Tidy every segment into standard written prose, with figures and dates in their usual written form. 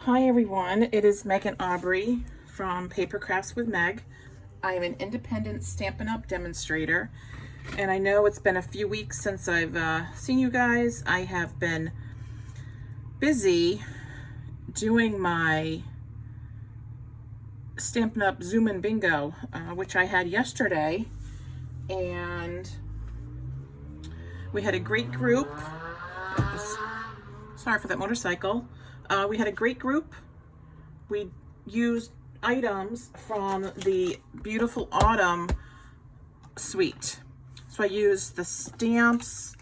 Hi everyone, it is Megan Aubrey from Paper Crafts with Meg. I am an independent Stampin' Up! Demonstrator, and I know it's been a few weeks since I've seen you guys. I have been busy doing my Stampin' Up! Zoom and Bingo, which I had yesterday, and we had a great group. Sorry for that motorcycle. We had a great group. We used items from the Beautiful Autumn suite. So I used the stamps,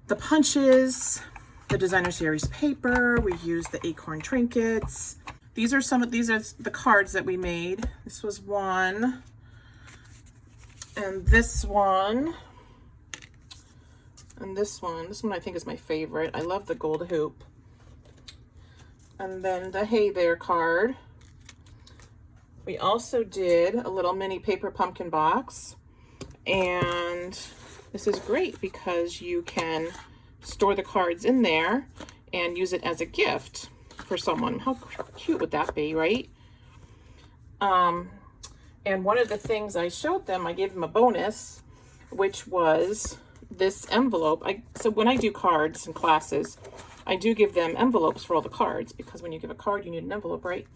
the punches, the designer series paper. We used the acorn trinkets. These are the cards that we made. This was one, and this one, and this one. This one I think is my favorite. I love the gold hoop. And then the Hey There card. We also did a little mini paper pumpkin box. And this is great because you can store the cards in there and use it as a gift for someone. How cute would that be, right? And one of the things I showed them, I gave them a bonus, which was this envelope. So when I do cards in classes, I do give them envelopes for all the cards, because when you give a card, you need an envelope, right?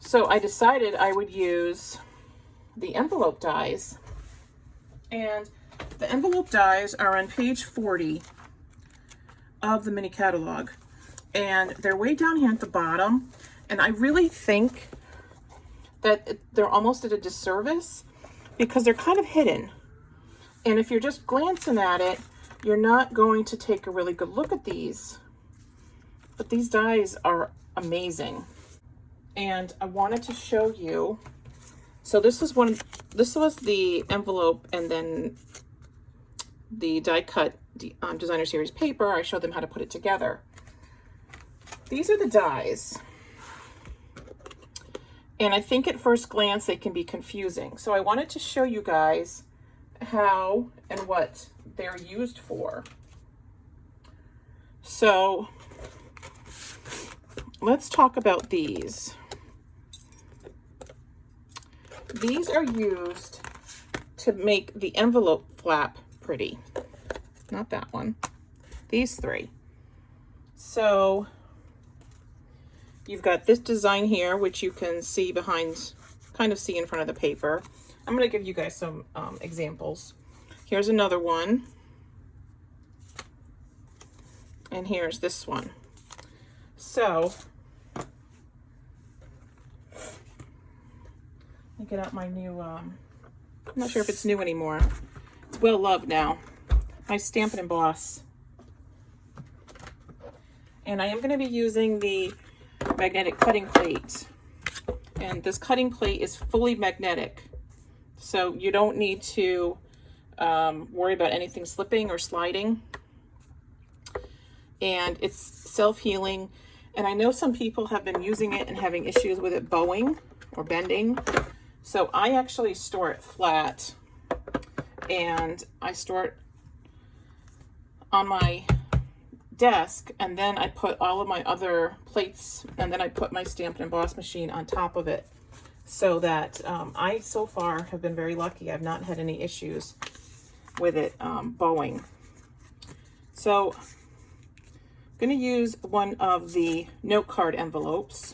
So I decided I would use the envelope dies. And the envelope dies are on page 40 of the mini catalog. And they're way down here at the bottom. And I really think that they're almost at a disservice because they're kind of hidden. And if you're just glancing at it, you're not going to take a really good look at these. But these dies are amazing. And I wanted to show you. So this was the envelope, and then the die cut designer series paper. I showed them how to put it together. These are the dies. And I think at first glance they can be confusing. So I wanted to show you guys how and what they're used for. So let's talk about these. These are used to make the envelope flap pretty. Not that one. These three. So you've got this design here, which you can see behind, kind of see in front of the paper. I'm going to give you guys some examples. Here's another one. And here's this one. So let me get out my new, I'm not sure if it's new anymore. It's well loved now. My Stampin' Emboss. And I am going to be using the magnetic cutting plate. And this cutting plate is fully magnetic. So you don't need to worry about anything slipping or sliding. And it's self-healing. And I know some people have been using it and having issues with it bowing or bending. So I actually store it flat, and I store it on my desk, and then I put all of my other plates, and then I put my Stampin' Emboss machine on top of it, so that I so far have been very lucky. I've not had any issues with it bowing. So I'm going to use one of the note card envelopes,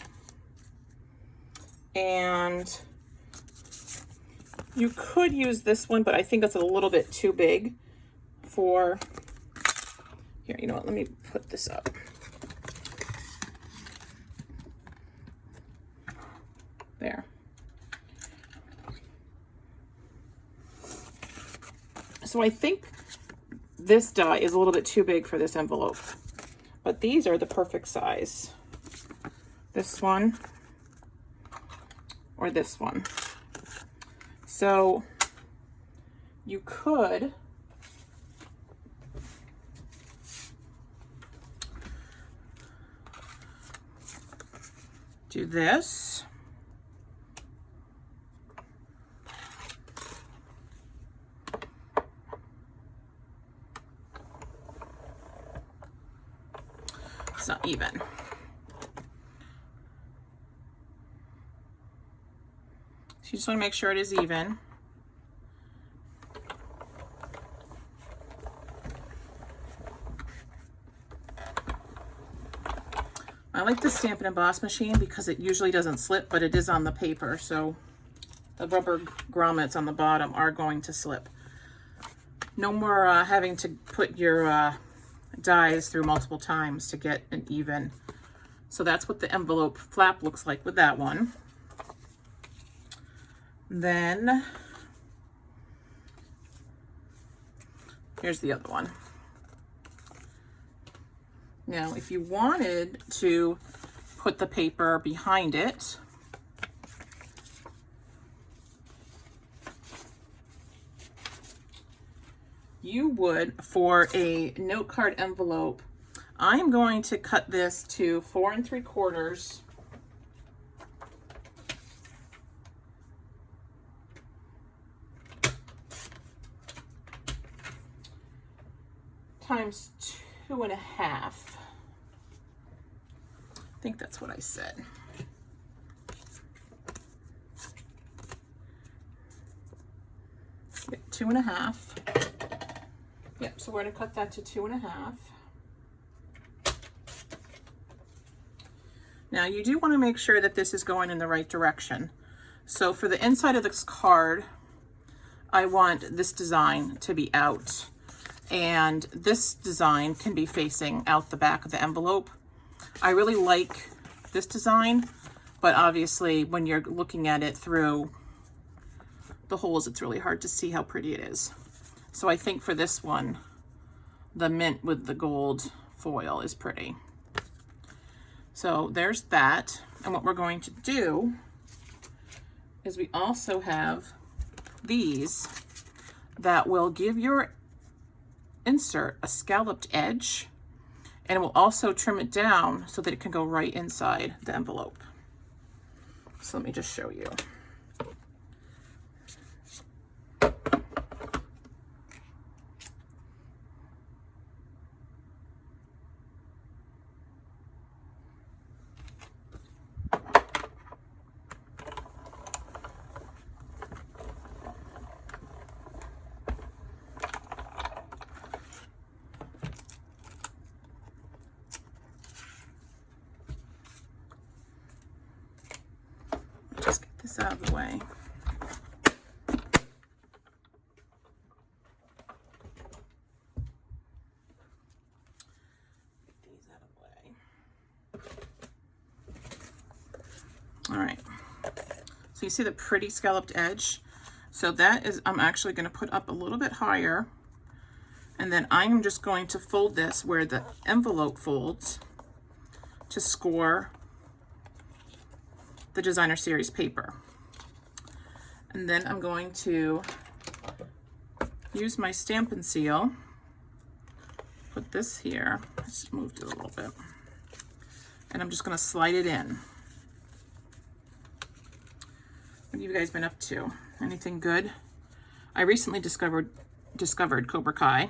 and you could use this one, but I think that's a little bit too big for, here, you know what, let me put this up. There. So I think this die is a little bit too big for this envelope, but these are the perfect size. This one or this one. So you could do this. It's not even. you just want to make sure it is even. I like the Stamp and Emboss machine because it usually doesn't slip, but it is on the paper, so the rubber grommets on the bottom are going to slip. No more having to put your dies through multiple times to get an even. So that's what the envelope flap looks like with that one. Then here's the other one. Now, if you wanted to put the paper behind it, you would, for a note card envelope, I'm going to cut this to 4 3/4 times 2.5. I think that's what I said. Yep, 2.5. Yep, so we're going to cut that to 2.5. Now you do want to make sure that this is going in the right direction. So for the inside of this card, I want this design to be out, and this design can be facing out the back of the envelope. I really like this design, but obviously when you're looking at it through the holes, it's really hard to see how pretty it is. So I think for this one, the mint with the gold foil is pretty. So there's that. And what we're going to do is we also have these that will give your insert a scalloped edge, and it will also trim it down so that it can go right inside the envelope. So let me just show you. Just get this out of the way. Get these out of the way. All right. So you see the pretty scalloped edge? So that is, I'm actually going to put up a little bit higher, and then I'm just going to fold this where the envelope folds to score the Designer Series paper. And then I'm going to use my Stampin' Seal, put this here, I just moved it a little bit, and I'm just going to slide it in. What have you guys been up to? Anything good? I recently discovered Cobra Kai.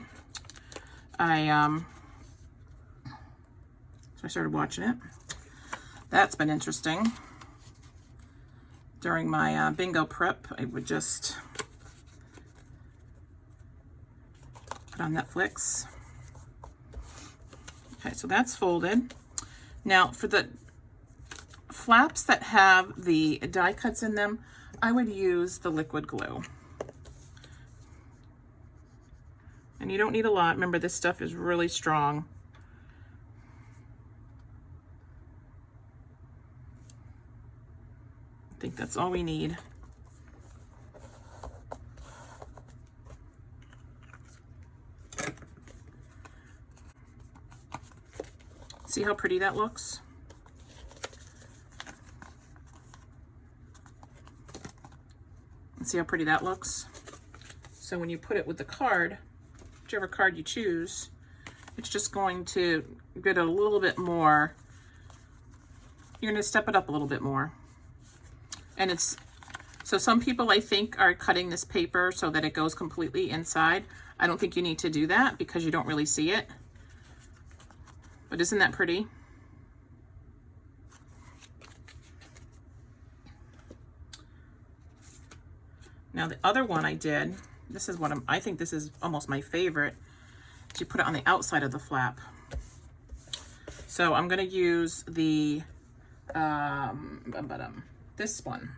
So I started watching it. That's been interesting. During my bingo prep, I would just put on Netflix. Okay, so that's folded. Now for the flaps that have the die cuts in them, I would use the liquid glue. And you don't need a lot. Remember, this stuff is really strong. I think that's all we need. See how pretty that looks? And see how pretty that looks? So when you put it with the card, whichever card you choose, it's just going to get a little bit more. You're going to step it up a little bit more. And it's, so some people I think are cutting this paper so that it goes completely inside. I don't think you need to do that because you don't really see it. But isn't that pretty? Now the other one I did, this is what I think this is almost my favorite, is you put it on the outside of the flap. So I'm gonna use the, this one.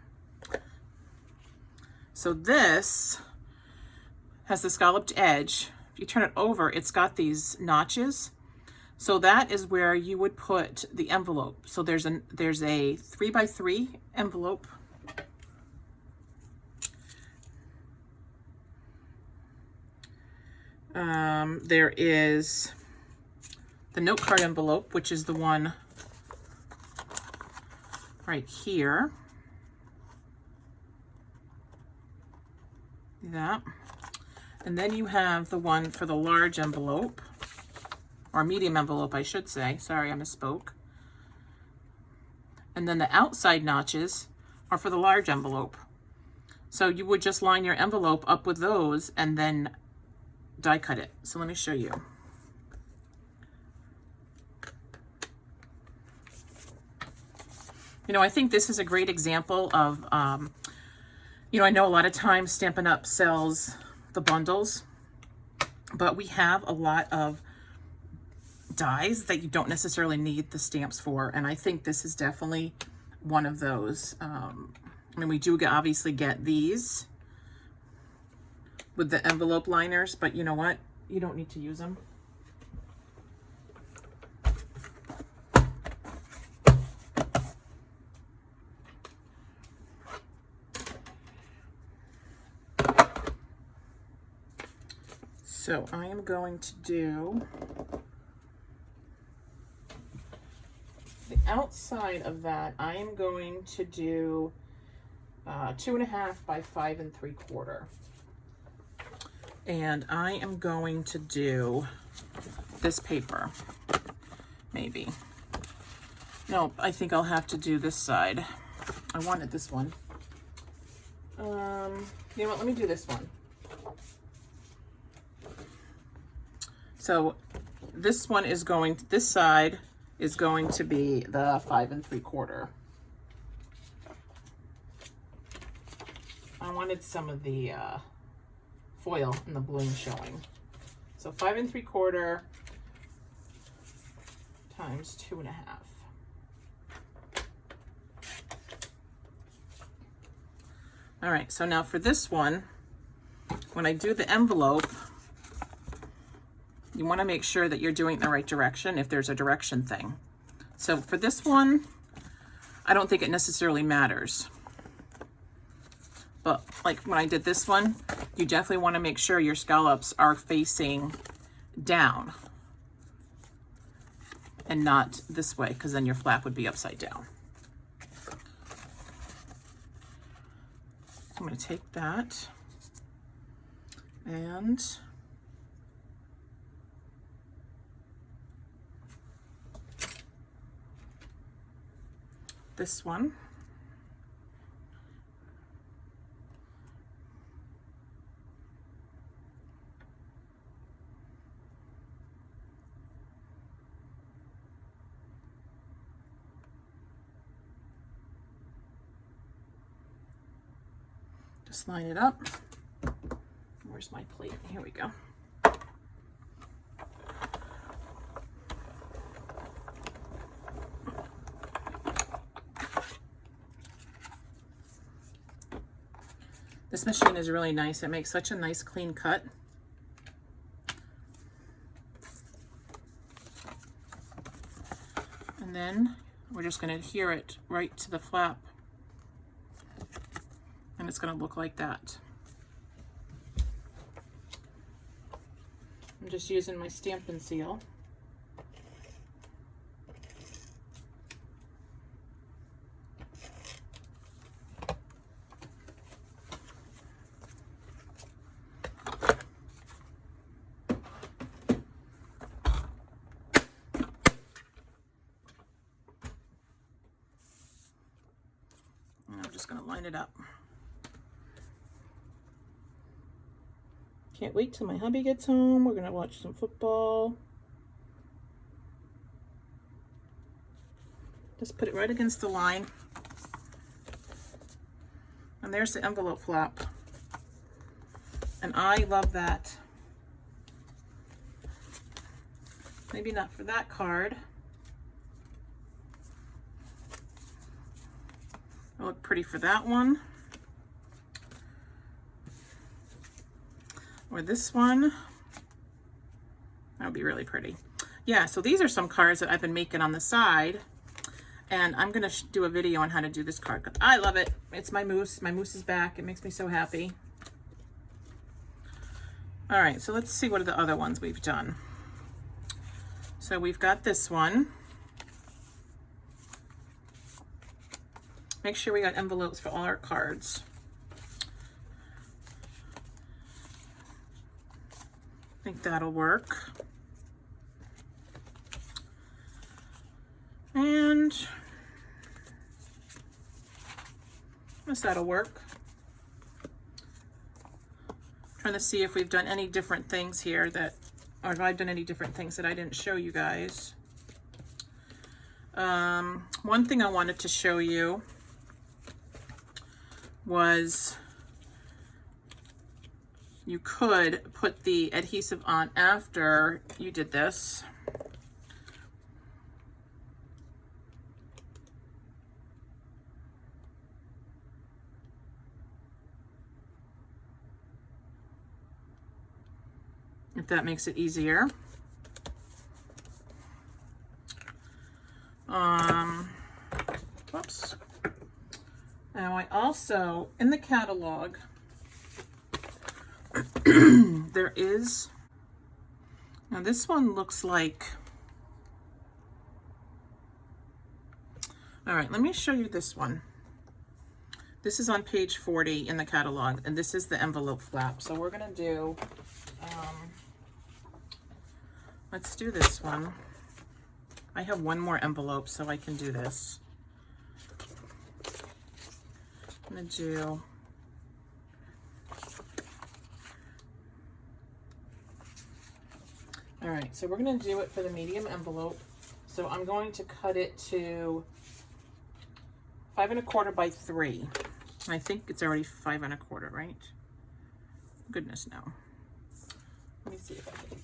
So this has the scalloped edge. If you turn it over, it's got these notches. So that is where you would put the envelope. So there's a 3x3 envelope. There is the note card envelope, which is the one right here. That. And then you have the one for the large envelope, or medium envelope, I should say. Sorry, I misspoke. And then the outside notches are for the large envelope. So you would just line your envelope up with those and then die cut it. So let me show you. You know, I think this is a great example of, you know, I know a lot of times Stampin' Up! Sells the bundles, but we have a lot of dies that you don't necessarily need the stamps for, and I think this is definitely one of those. I mean, we do obviously get these with the envelope liners, but you know what? You don't need to use them. So I am going to do the outside of that. I am going to do 2.5 by 5 3/4. And I am going to do this paper, maybe. No, I think I'll have to do this side. I wanted this one. You know what, let me do this one. So this one is going, this side is going to be the 5 3/4. I wanted some of the foil and the bloom showing. So 5 3/4 times 2.5. All right, so now for this one, when I do the envelope, you want to make sure that you're doing it in the right direction if there's a direction thing. So for this one, I don't think it necessarily matters. But like when I did this one, you definitely want to make sure your scallops are facing down and not this way, because then your flap would be upside down. I'm going to take that and this one. Just line it up. Where's my plate? Here we go. This machine is really nice. It makes such a nice clean cut. And then we're just going to adhere it right to the flap. And it's going to look like that. I'm just using my Stampin' Seal. And I'm just going to line it up. Can't wait till my hubby gets home. We're gonna watch some football. Just put it right against the line. And there's the envelope flap. And I love that. Maybe not for that card. It'll look pretty for that one. Or this one. That would be really pretty. Yeah, so these are some cards that I've been making on the side. And I'm going to do a video on how to do this card. I love it. It's my moose. My moose is back. It makes me so happy. All right, so let's see what are the other ones we've done. So we've got this one. Make sure we got envelopes for all our cards. I think that'll work. And I guess that'll work. Trying to see if we've done any different things here that, or if I've done any different things that I didn't show you guys. One thing I wanted to show you was you could put the adhesive on after you did this. If that makes it easier. Whoops. Now I also, in the catalog, there is, now this one looks like, all right, let me show you this one. This is on page 40 in the catalog, and this is the envelope flap. So we're gonna do, let's do this one. I have one more envelope, so I can do this. I'm gonna do, all right, so we're gonna do it for the medium envelope. So I'm going to cut it to 5 1/4 by 3. I think it's already 5 1/4, right? Goodness, no. Let me see if I can.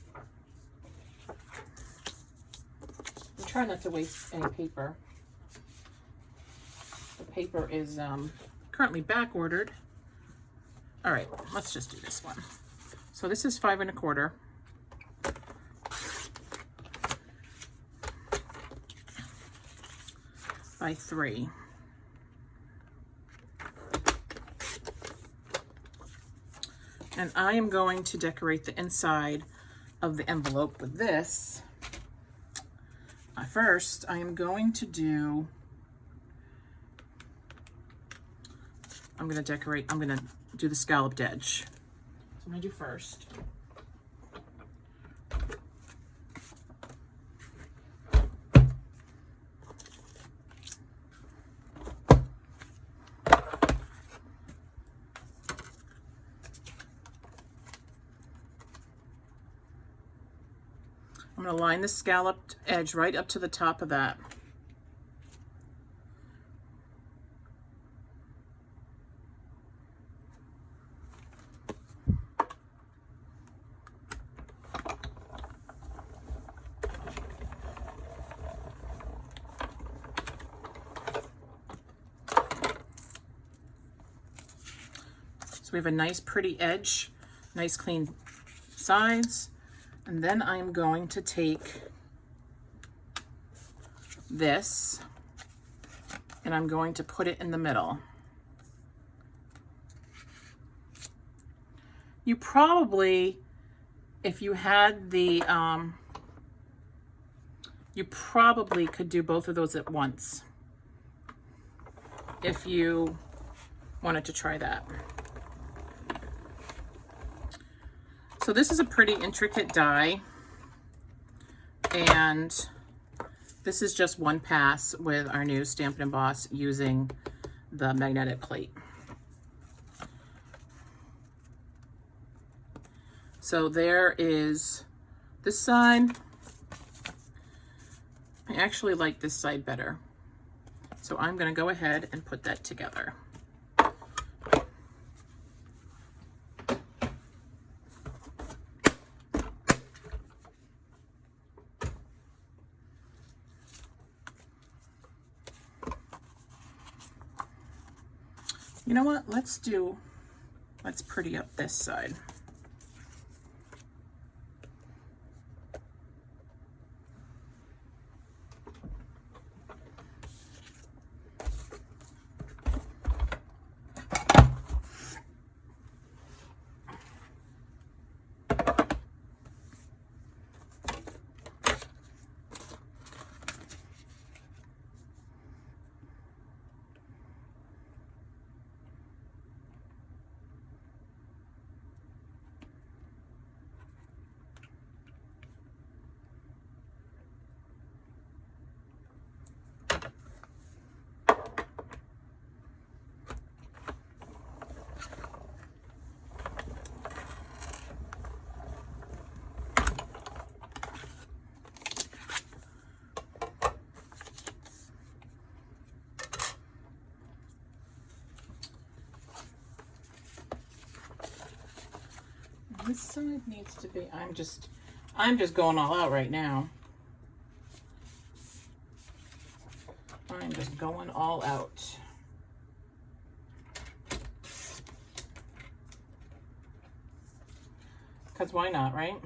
I'm trying not to waste any paper. The paper is currently back ordered. All right, let's just do this one. So this is 5 1/4. By 3. And I am going to decorate the inside of the envelope with this. First, I am going to do, I'm going to do the scalloped edge. So I'm going to do first. I'm going to line the scalloped edge right up to the top of that. So we have a nice pretty edge, nice clean sides. And then I'm going to take this and I'm going to put it in the middle. You probably, if you had the, you probably could do both of those at once if you wanted to try that. So this is a pretty intricate die, and this is just one pass with our new Stampin' Emboss using the magnetic plate. So there is this side. I actually like this side better. So I'm going to go ahead and put that together. You know what? Let's pretty up this side. This side needs to be, I'm just going all out right now. I'm just going all out. Because why not, right?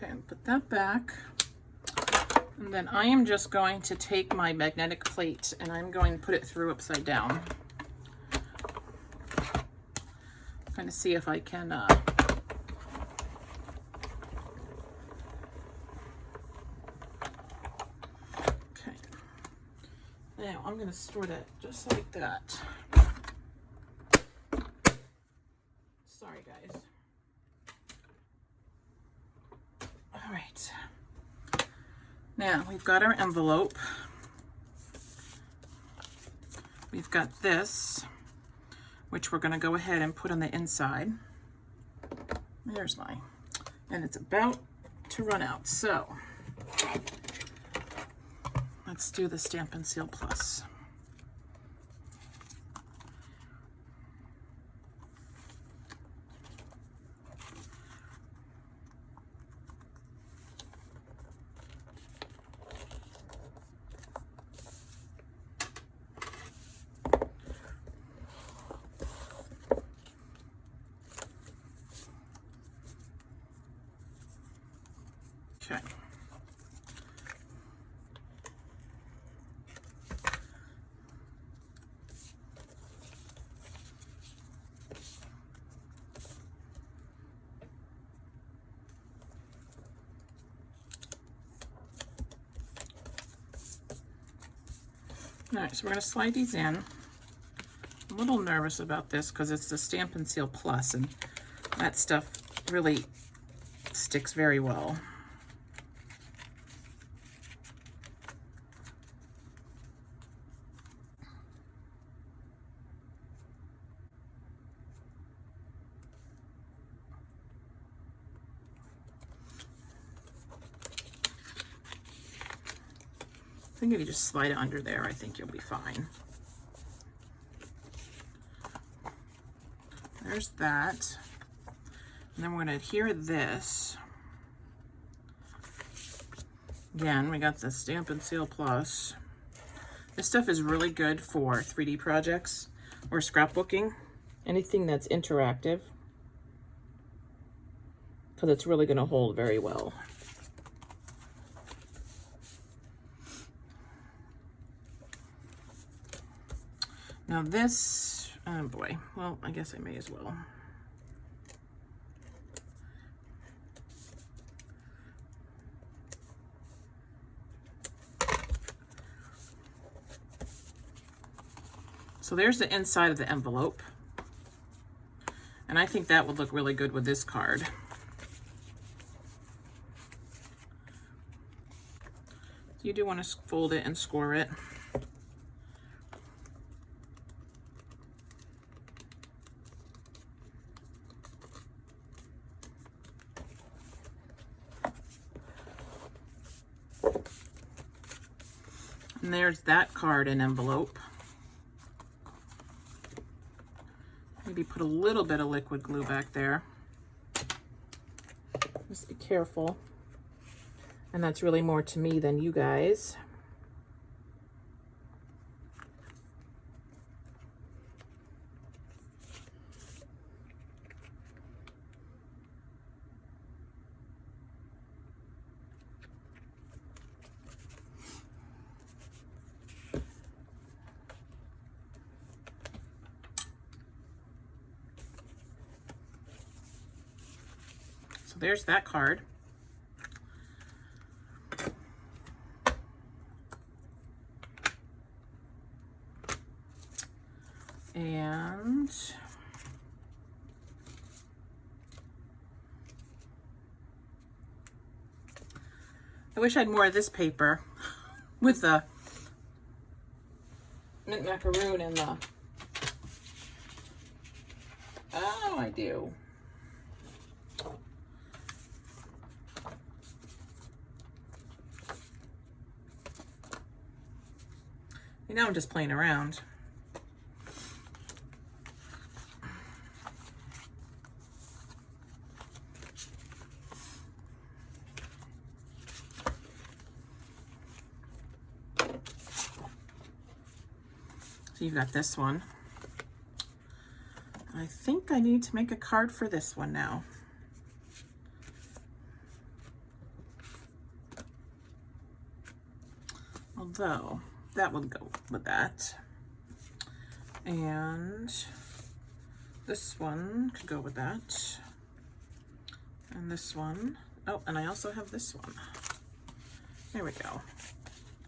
Okay, put that back. And then I am just going to take my magnetic plate and I'm going to put it through upside down. I'm going to see if I can okay. Now I'm going to store that just like that. Sorry, guys. All right. Now we've got our envelope. We've got this, which we're going to go ahead and put on the inside. There's mine. And it's about to run out. So let's do the Stampin' Seal Plus. Okay. All right, so we're going to slide these in. I'm a little nervous about this because it's the Stampin' Seal Plus, and that stuff really sticks very well. I think if you just slide it under there, I think you'll be fine. There's that. And then we're going to adhere this. Again, we got the Stampin' Seal Plus. This stuff is really good for 3D projects or scrapbooking, anything that's interactive, because it's really going to hold very well. Now this, oh boy, well, I guess I may as well. So there's the inside of the envelope. And I think that would look really good with this card. You do want to fold it and score it. And there's that card and envelope. Maybe put a little bit of liquid glue back there. Just be careful. And that's really more to me than you guys. So there's that card. And I wish I had more of this paper with the mint macaroon and the, oh, I do. You know, I'm just playing around. So you've got this one. I think I need to make a card for this one now. Although that would go with that. And this one could go with that. And this one. Oh, and I also have this one. There we go.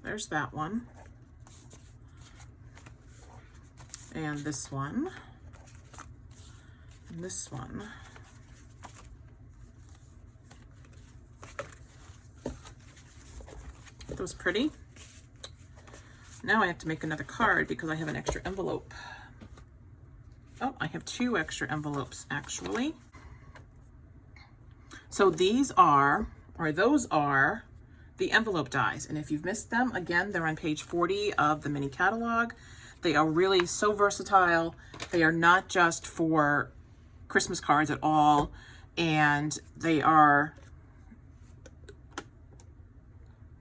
There's that one. And this one. And this one. Are those pretty? Now I have to make another card because I have an extra envelope. Oh, I have 2 extra envelopes actually. So these are, or those are, the envelope dies. And if you've missed them, again, they're on page 40 of the mini catalog. They are really so versatile. They are not just for Christmas cards at all. And they are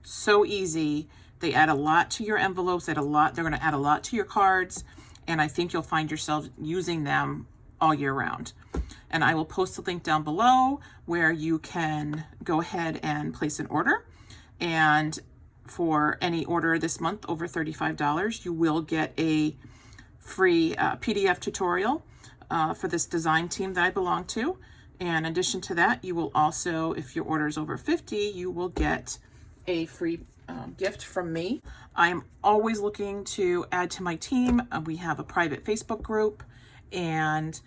so easy. They add a lot to your envelopes, they're going to add a lot to your cards, and I think you'll find yourself using them all year round. And I will post a link down below where you can go ahead and place an order. And for any order this month over $35, you will get a free PDF tutorial for this design team that I belong to. And in addition to that, you will also, if your order is over $50, you will get a free gift from me. I'm always looking to add to my team. We have a private Facebook group, and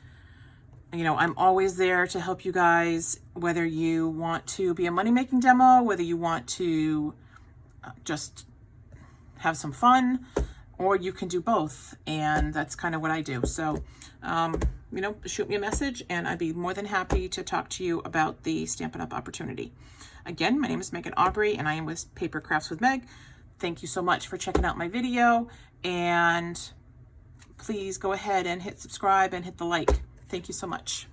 you know, I'm always there to help you guys, whether you want to be a money-making demo, whether you want to just have some fun, or you can do both. And that's kind of what I do. So, you know, shoot me a message and I'd be more than happy to talk to you about the Stampin' Up! Opportunity. Again, my name is Megan Aubrey and I am with Paper Crafts with Meg. Thank you so much for checking out my video, and please go ahead and hit subscribe and hit the like. Thank you so much.